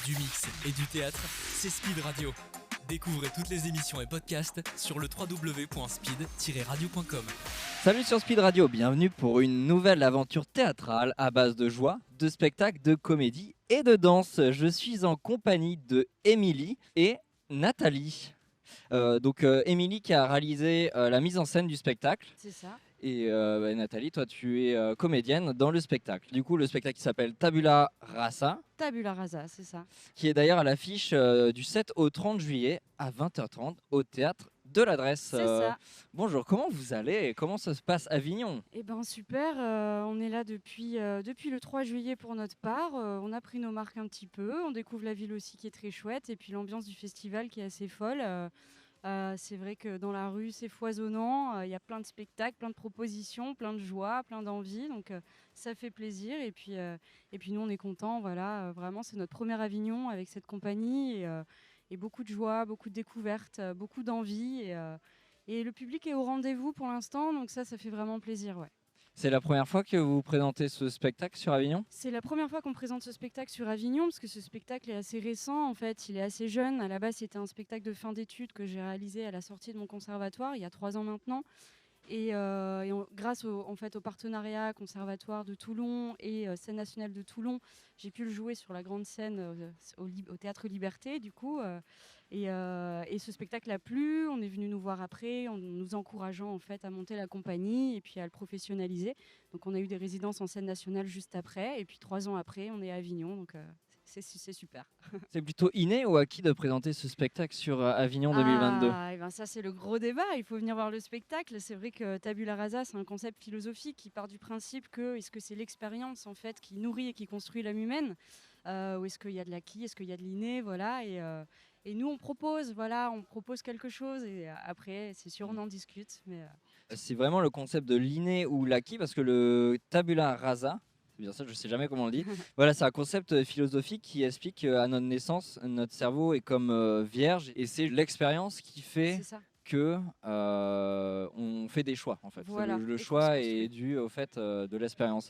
Du mix et du théâtre, c'est Speed Radio. Découvrez toutes les émissions et podcasts sur le www.speed-radio.com. Salut sur Speed Radio, bienvenue pour une nouvelle aventure théâtrale à base de joie, de spectacles, de comédie et de danse. Je suis en compagnie de Émilie et Nathalie. Émilie qui a réalisé la mise en scène du spectacle. C'est ça. Et Nathalie, toi tu es comédienne dans le spectacle. Du coup le spectacle qui s'appelle Tabula Rasa, Tabula rasa, c'est ça. qui est d'ailleurs à l'affiche du 7 au 30 juillet à 20h30 au théâtre de l'Adresse. C'est ça. Bonjour, comment vous allez et comment ça se passe à Avignon? Eh ben super, on est là depuis le 3 juillet pour notre part. On a pris nos marques un petit peu, on découvre la ville aussi qui est très chouette et puis l'ambiance du festival qui est assez folle. C'est vrai que dans la rue, c'est foisonnant. Il y a plein de spectacles, plein de propositions, plein de joie, plein d'envie. Donc, ça fait plaisir. Et puis nous, on est contents. Voilà, vraiment, c'est notre premier Avignon avec cette compagnie. Et beaucoup de joie, beaucoup de découvertes, beaucoup d'envie. Et le public est au rendez-vous pour l'instant. Donc, ça fait vraiment plaisir. Ouais. C'est la première fois que vous présentez ce spectacle sur Avignon? C'est la première fois qu'on présente ce spectacle sur Avignon, parce que ce spectacle est assez récent, en fait, il est assez jeune. À la base, c'était un spectacle de fin d'études que j'ai réalisé à la sortie de mon conservatoire, il y a 3 ans maintenant. Grâce au partenariat Conservatoire de Toulon et Scène nationale de Toulon, j'ai pu le jouer sur la grande scène au Théâtre Liberté, du coup. Et ce spectacle a plu, on est venu nous voir après, en nous encourageant en fait à monter la compagnie et puis à le professionnaliser. Donc on a eu des résidences en scène nationale juste après, et puis 3 ans après, on est à Avignon, donc c'est super. C'est plutôt inné ou acquis de présenter ce spectacle sur Avignon 2022? Et ben ça, c'est le gros débat. Il faut venir voir le spectacle. C'est vrai que Tabula Rasa, c'est un concept philosophique qui part du principe que est-ce que c'est l'expérience en fait qui nourrit et qui construit l'âme humaine, ou est-ce qu'il y a de l'acquis, est-ce qu'il y a de l'inné, voilà. Et nous, on propose quelque chose. Et après, c'est sûr, on en discute. Mais C'est vraiment le concept de l'inné ou l'acquis, parce que le Tabula Rasa, c'est bien ça, je sais jamais comment on le dit. Voilà, c'est un concept philosophique qui explique qu'à notre naissance, notre cerveau est comme vierge et c'est l'expérience qui fait c'est ça. que on fait des choix en fait. Voilà. Le Et qu'on choix se est construit. dû au fait de l'expérience.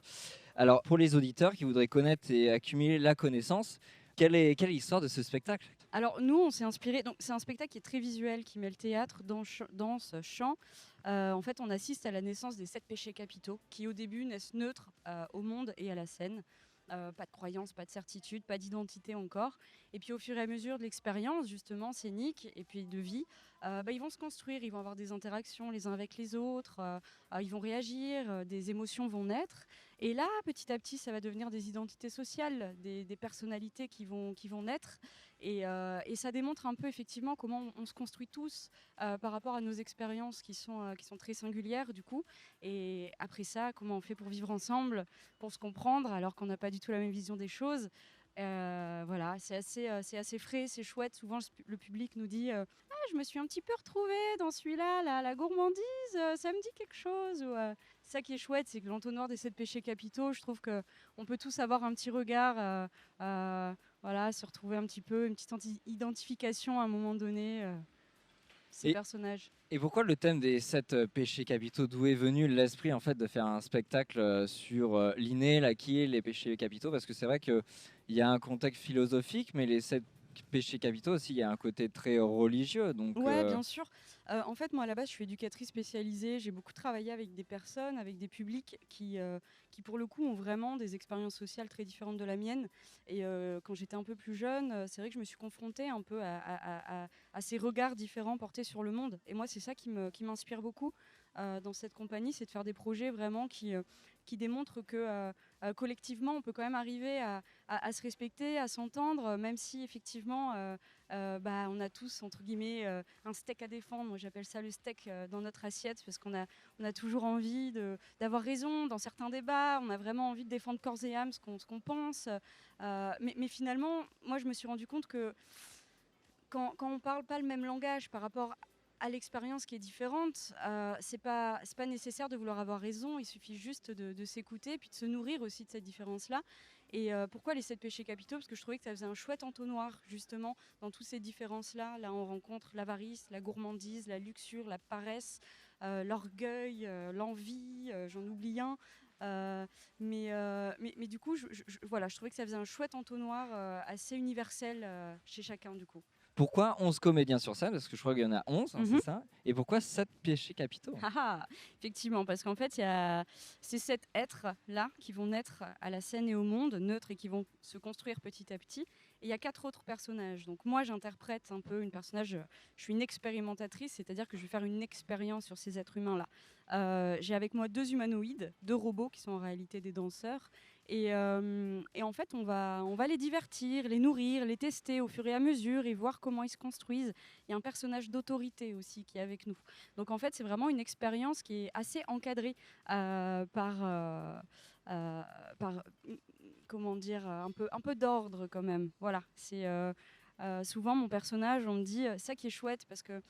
Alors pour les auditeurs qui voudraient connaître et accumuler la connaissance, quelle est l'histoire de ce spectacle? Alors nous, on s'est inspiré. Donc c'est un spectacle qui est très visuel, qui mêle théâtre, danse, chant. En fait, on assiste à la naissance des 7 péchés capitaux, qui au début naissent neutres au monde et à la scène. Pas de croyance, pas de certitude, pas d'identité encore. Et puis au fur et à mesure de l'expérience, justement, scénique et puis de vie, ils vont se construire, ils vont avoir des interactions les uns avec les autres, ils vont réagir, des émotions vont naître. Et là, petit à petit, ça va devenir des identités sociales, des personnalités qui vont naître. Et ça démontre un peu effectivement comment on se construit tous par rapport à nos expériences qui sont très singulières du coup. Et après ça, comment on fait pour vivre ensemble, pour se comprendre alors qu'on n'a pas du tout la même vision des choses. Voilà, c'est assez frais, c'est chouette. Souvent, le public nous dit ah, je me suis un petit peu retrouvée dans celui-là, la gourmandise, ça me dit quelque chose. Ça qui est chouette, c'est que l'entonnoir des 7 péchés capitaux, je trouve qu'on peut tous avoir un petit regard, voilà, se retrouver un petit peu, une petite identification à un moment donné, ces Et- personnages. Et pourquoi le thème des 7 péchés capitaux? D'où est venu l'esprit en fait de faire un spectacle sur l'inné, l'acquis, les péchés capitaux? Parce que c'est vrai qu'il y a un contexte philosophique, mais les 7 péchés capitaux aussi, il y a un côté très religieux. Donc, Ouais, bien sûr. En fait, moi, à la base, je suis éducatrice spécialisée. J'ai beaucoup travaillé avec des personnes, avec des publics qui, pour le coup, ont vraiment des expériences sociales très différentes de la mienne. Et quand j'étais un peu plus jeune, c'est vrai que je me suis confrontée un peu à ces regards différents portés sur le monde. Et moi, c'est ça qui m'inspire beaucoup dans cette compagnie, c'est de faire des projets vraiment qui démontrent que collectivement, on peut quand même arriver à se respecter, à s'entendre, même si effectivement, on a tous, entre guillemets, un steak à défendre. Moi, j'appelle ça le steak dans notre assiette, parce on a toujours envie d'avoir raison dans certains débats. On a vraiment envie de défendre corps et âme ce qu'on pense. Mais finalement, moi, je me suis rendu compte que quand on parle pas le même langage par rapport à l'expérience qui est différente, c'est pas nécessaire de vouloir avoir raison. Il suffit juste de s'écouter, puis de se nourrir aussi de cette différence-là. Et pourquoi les 7 péchés capitaux? Parce que je trouvais que ça faisait un chouette entonnoir, justement, dans toutes ces différences-là. Là, on rencontre l'avarice, la gourmandise, la luxure, la paresse, l'orgueil, l'envie, j'en oublie un. Mais du coup, voilà, je trouvais que ça faisait un chouette entonnoir assez universel chez chacun du coup. Pourquoi 11 comédiens sur scène? Parce que je crois qu'il y en a 11, hein, c'est Mhm. ça? Et pourquoi 7 péchés capitaux? Ah ah, effectivement, parce qu'en fait, il y a ces 7 êtres-là qui vont naître à la scène et au monde, neutres et qui vont se construire petit à petit. Et il y a 4 autres personnages. Donc moi, j'interprète un peu une personnage, je suis une expérimentatrice, c'est-à-dire que je vais faire une expérience sur ces êtres humains-là. J'ai avec moi 2 humanoïdes, 2 robots qui sont en réalité des danseurs. Et en fait, on va les divertir, les nourrir, les tester au fur et à mesure et voir comment ils se construisent. Il y a un personnage d'autorité aussi qui est avec nous. Donc en fait, c'est vraiment une expérience qui est assez encadrée par comment dire, un peu d'ordre quand même. Voilà, c'est souvent mon personnage, on me dit ça qui est chouette parce que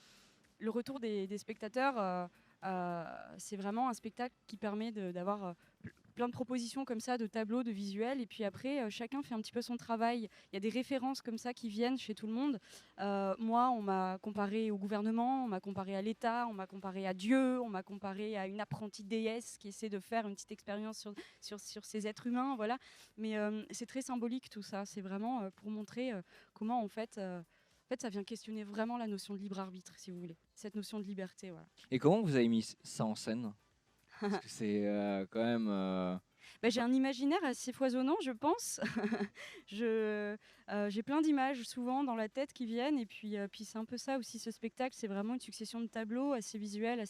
le retour des spectateurs, c'est vraiment un spectacle qui permet d'avoir plein de propositions comme ça, de tableaux, de visuels, et puis après, chacun fait un petit peu son travail. Il y a des références comme ça qui viennent chez tout le monde. Moi, on m'a comparé au gouvernement, on m'a comparé à l'État, on m'a comparé à Dieu, on m'a comparé à une apprentie déesse qui essaie de faire une petite expérience sur ces êtres humains, voilà. Mais c'est très symbolique tout ça, c'est vraiment pour montrer comment en fait, ça vient questionner vraiment la notion de libre arbitre, si vous voulez, cette notion de liberté, voilà. Et comment vous avez mis ça en scène? Parce que c'est quand même. Bah, j'ai un imaginaire assez foisonnant, je pense. J'ai plein d'images souvent dans la tête qui viennent, et puis c'est un peu ça aussi, ce spectacle, c'est vraiment une succession de tableaux assez visuels,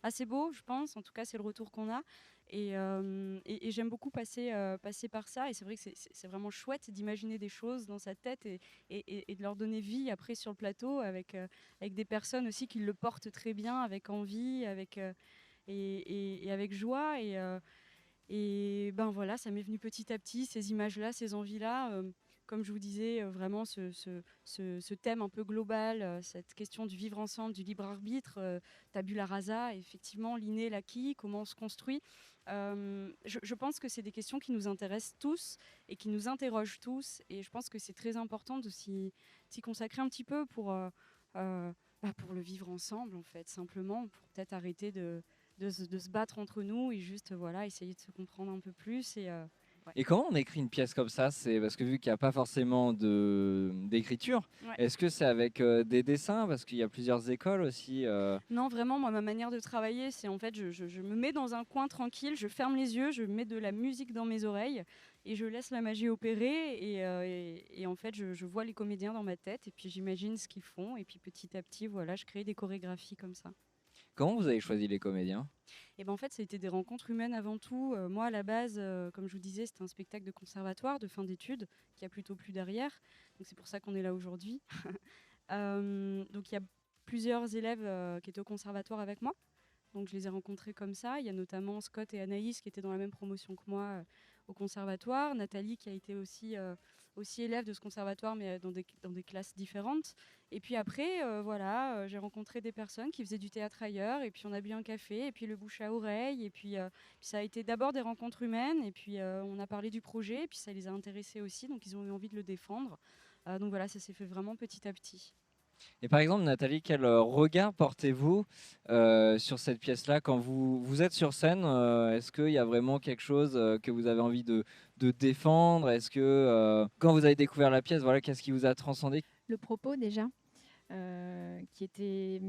assez beaux, je pense. En tout cas, c'est le retour qu'on a. Et j'aime beaucoup passer par ça. Et c'est vrai que c'est vraiment chouette d'imaginer des choses dans sa tête et de leur donner vie après sur le plateau avec des personnes aussi qui le portent très bien, avec envie, et avec joie. Et ben voilà, ça m'est venu petit à petit, ces images-là, ces envies-là. Comme je vous disais, vraiment ce thème un peu global, cette question du vivre ensemble, du libre arbitre, tabula rasa, effectivement, l'inné, l'acquis, comment on se construit. Je pense que c'est des questions qui nous intéressent tous et qui nous interrogent tous. Et je pense que c'est très important de s'y consacrer un petit peu pour le vivre ensemble, en fait, simplement, pour peut-être arrêter de se battre entre nous et juste voilà, essayer de se comprendre un peu plus. Ouais. Et comment on écrit une pièce comme ça? C'est parce que vu qu'il n'y a pas forcément d'écriture, Ouais. est-ce que c'est avec des dessins? Parce qu'il y a plusieurs écoles aussi. Non, vraiment, moi, ma manière de travailler, c'est en fait, je me mets dans un coin tranquille, je ferme les yeux, je mets de la musique dans mes oreilles et je laisse la magie opérer. Et en fait, je vois les comédiens dans ma tête et puis j'imagine ce qu'ils font. Et puis petit à petit, voilà, je crée des chorégraphies comme ça. Comment vous avez choisi les comédiens? Et ben en fait, ça a été des rencontres humaines avant tout. Moi, à la base, comme je vous disais, c'était un spectacle de conservatoire, de fin d'études, qui a plutôt plu derrière. Donc c'est pour ça qu'on est là aujourd'hui. Donc il y a plusieurs élèves qui étaient au conservatoire avec moi. Donc je les ai rencontrés comme ça. Il y a notamment Scott et Anaïs qui étaient dans la même promotion que moi au conservatoire. Nathalie qui a été aussi élève de ce conservatoire mais dans des classes différentes. Et puis après, voilà, j'ai rencontré des personnes qui faisaient du théâtre ailleurs. Et puis on a bu un café et puis le bouche à oreille. Et puis ça a été d'abord des rencontres humaines. Et puis on a parlé du projet. Et puis ça les a intéressés aussi. Donc ils ont eu envie de le défendre. Donc voilà, ça s'est fait vraiment petit à petit. Et par exemple, Nathalie, quel regard portez-vous sur cette pièce-là quand vous êtes sur scène? Est-ce qu'il y a vraiment quelque chose que vous avez envie de défendre? Est-ce que quand vous avez découvert la pièce, voilà, qu'est-ce qui vous a transcendé? Le propos déjà, qui était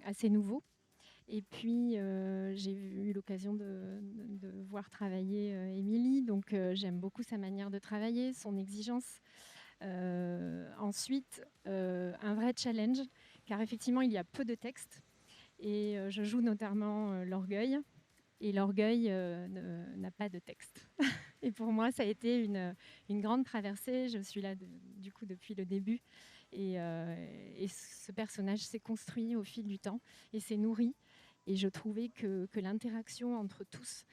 assez nouveau. Et puis, j'ai eu l'occasion de voir travailler Émilie, donc j'aime beaucoup sa manière de travailler, son exigence. Ensuite, un vrai challenge, car effectivement, il y a peu de texte. Et je joue notamment l'orgueil. Et l'orgueil n'a pas de texte. Et pour moi, ça a été une grande traversée. Je suis là du coup depuis le début. Et ce personnage s'est construit au fil du temps et s'est nourri. Et je trouvais que l'interaction entre tous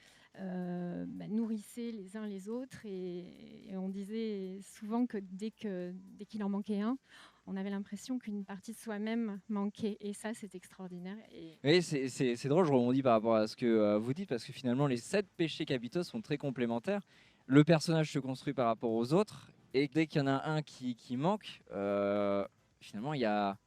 nourrissait les uns les autres. Et on disait souvent que dès qu'il en manquait un, on avait l'impression qu'une partie de soi-même manquait. Et ça, c'est extraordinaire. Oui, c'est drôle, je rebondis par rapport à ce que vous dites, parce que finalement, les 7 péchés capitaux sont très complémentaires. Le personnage se construit par rapport aux autres, et dès qu'il y en a un qui manque, finalement, il y a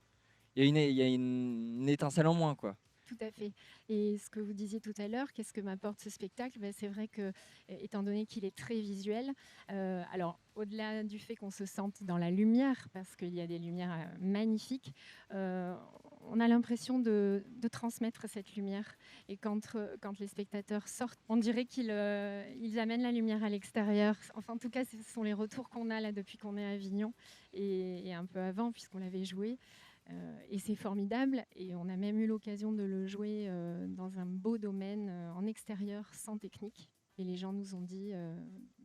une étincelle en moins, quoi. Tout à fait. Et ce que vous disiez tout à l'heure, qu'est-ce que m'apporte ce spectacle? C'est vrai que, étant donné qu'il est très visuel, alors au-delà du fait qu'on se sente dans la lumière, parce qu'il y a des lumières magnifiques, euh, on a l'impression de transmettre cette lumière. Et quand les spectateurs sortent, on dirait qu'ils amènent la lumière à l'extérieur. Enfin, en tout cas, ce sont les retours qu'on a là depuis qu'on est à Avignon et un peu avant, puisqu'on l'avait joué. Et c'est formidable. Et on a même eu l'occasion de le jouer dans un beau domaine en extérieur, sans technique. Et les gens nous ont dit,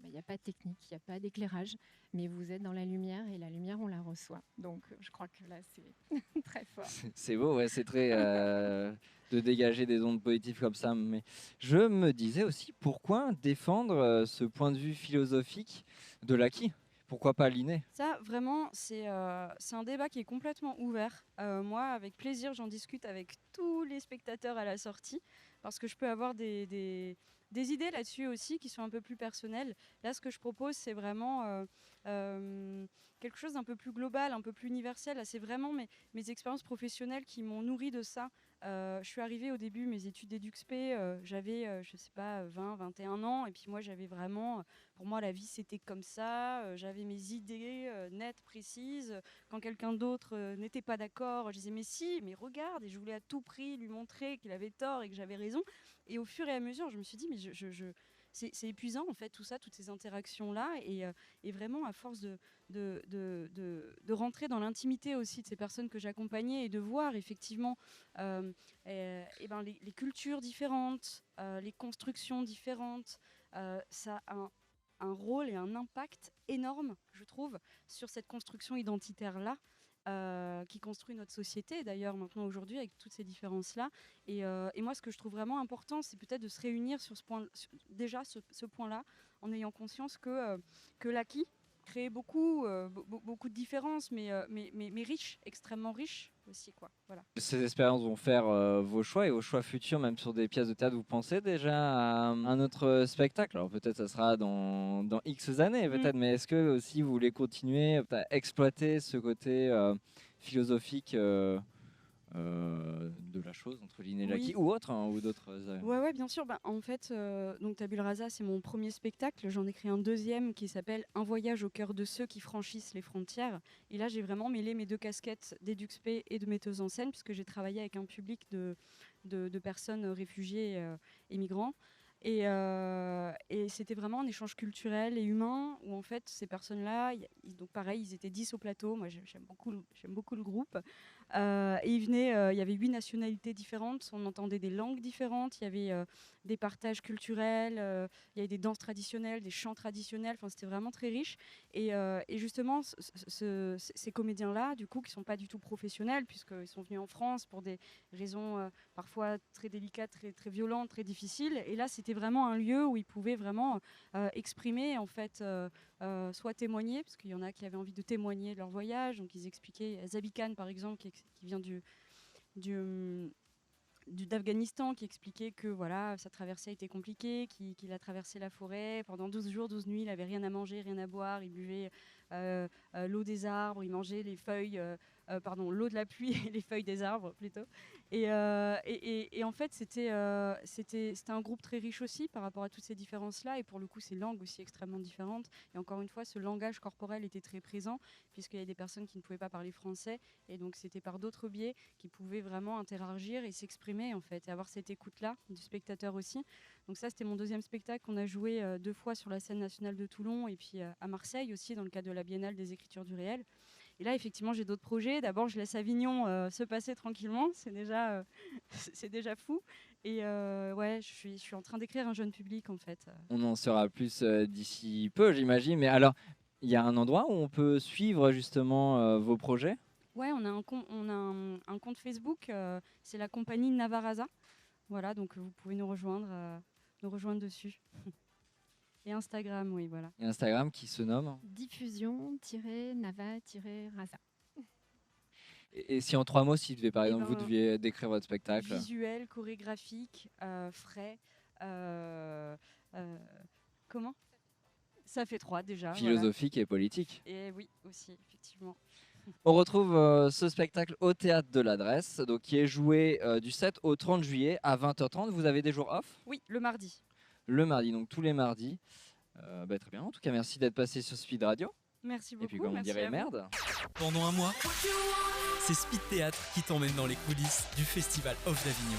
il n'y a pas de technique, il n'y a pas d'éclairage, mais vous êtes dans la lumière et la lumière, on la reçoit. Donc je crois que là, c'est très fort. C'est beau, ouais, c'est très de dégager des ondes positives comme ça. Mais je me disais aussi, pourquoi défendre ce point de vue philosophique de l'acquis? Pourquoi pas l'inné? Ça, vraiment, c'est un débat qui est complètement ouvert. Moi, avec plaisir, j'en discute avec tous les spectateurs à la sortie, parce que je peux avoir des idées là-dessus aussi qui sont un peu plus personnelles. Là, ce que je propose, c'est vraiment quelque chose d'un peu plus global, un peu plus universel. Là, c'est vraiment mes expériences professionnelles qui m'ont nourri de ça. Je suis arrivée au début, mes études d'EduxP, j'avais, je sais pas, 20, 21 ans, et puis moi, j'avais vraiment, pour moi, la vie, c'était comme ça, j'avais mes idées nettes, précises. Quand quelqu'un d'autre n'était pas d'accord, je disais, mais si, mais regarde, et je voulais à tout prix lui montrer qu'il avait tort et que j'avais raison. Et au fur et à mesure, je me suis dit, mais c'est épuisant, en fait, tout ça, toutes ces interactions-là, et vraiment, à force de rentrer dans l'intimité aussi de ces personnes que j'accompagnais et de voir effectivement les cultures différentes, les constructions différentes, ça a un rôle et un impact énorme, je trouve, sur cette construction identitaire-là. Qui construit notre société d'ailleurs maintenant aujourd'hui avec toutes ces différences-là. Et moi, ce que je trouve vraiment important, c'est peut-être de se réunir sur ce point, déjà ce point-là, en ayant conscience que l'acquis crée beaucoup de différences, mais riches, extrêmement riches aussi, quoi. Voilà. Ces expériences vont faire vos choix et vos choix futurs, même sur des pièces de théâtre. Vous pensez déjà à un autre spectacle? Alors peut-être ça sera dans X années, peut-être, mais est-ce que aussi vous voulez continuer à exploiter ce côté philosophique de la chose, entre l'inné et l'acquis, ou autre, hein, ou d'autres Ouais, bien sûr. En fait, donc Tabula Rasa, c'est mon premier spectacle. J'en ai créé un deuxième qui s'appelle Un voyage au cœur de ceux qui franchissent les frontières. Et là, j'ai vraiment mêlé mes deux casquettes d'EduxP et de metteuse en scène, puisque j'ai travaillé avec un public de personnes réfugiées et migrants. Et c'était vraiment un échange culturel et humain où en fait ces personnes-là, donc pareil, ils étaient 10 au plateau. Moi, j'aime beaucoup le groupe. Et ils venaient, il y avait 8 nationalités différentes, on entendait des langues différentes, il y avait des partages culturels, il y avait des danses traditionnelles, des chants traditionnels, enfin, c'était vraiment très riche. Et justement, ces comédiens-là, du coup, qui ne sont pas du tout professionnels, puisqu'ils sont venus en France pour des raisons parfois très délicates, très violentes, très difficiles. Et là, c'était vraiment un lieu où ils pouvaient vraiment exprimer, en fait, soit témoigner, parce qu'il y en a qui avaient envie de témoigner de leur voyage. Donc ils expliquaient, Zabi Khan par exemple, qui vient d'Afghanistan, qui expliquait que voilà, sa traversée a été compliquée, qu'il a traversé la forêt pendant 12 jours, 12 nuits, il n'avait rien à manger, rien à boire, il buvait l'eau des arbres, il mangeait les feuilles, l'eau de la pluie et les feuilles des arbres plutôt. Et en fait, c'était un groupe très riche aussi par rapport à toutes ces différences-là, et pour le coup, ces langues aussi extrêmement différentes. Et encore une fois, ce langage corporel était très présent, puisqu'il y a des personnes qui ne pouvaient pas parler français, et donc c'était par d'autres biais qu'ils pouvaient vraiment interagir et s'exprimer, en fait, et avoir cette écoute-là du spectateur aussi. Donc ça, c'était mon deuxième spectacle qu'on a joué 2 fois sur la scène nationale de Toulon, et puis à Marseille aussi, dans le cadre de la Biennale des écritures du réel. Et là, effectivement, j'ai d'autres projets. D'abord, je laisse Avignon se passer tranquillement. C'est déjà, c'est déjà fou. Et ouais, je suis en train d'écrire un jeune public, en fait. On en saura plus d'ici peu, j'imagine. Mais alors, il y a un endroit où on peut suivre justement vos projets? Ouais, on a un compte Facebook. C'est la compagnie Navarasa. Voilà, donc vous pouvez nous rejoindre dessus. Et Instagram, oui, voilà. Et Instagram qui se nomme? Diffusion-nava-rasa. Et si en 3 mots, si par exemple vous ben, deviez décrire votre spectacle? Visuel, chorégraphique, frais. Comment? Ça fait 3 déjà. Philosophique et politique. Voilà. Et oui, aussi, effectivement. On retrouve ce spectacle au théâtre de l'Adresse, donc qui est joué du 7 au 30 juillet à 20h30. Vous avez des jours off? Oui, le mardi. Le mardi, donc tous les mardis. Très bien, en tout cas merci d'être passé sur Speed Radio. Merci beaucoup. Et puis comme on merci dirait à vous. merde. Pendant un mois, c'est Speed Théâtre qui t'emmène dans les coulisses du Festival Off d'Avignon.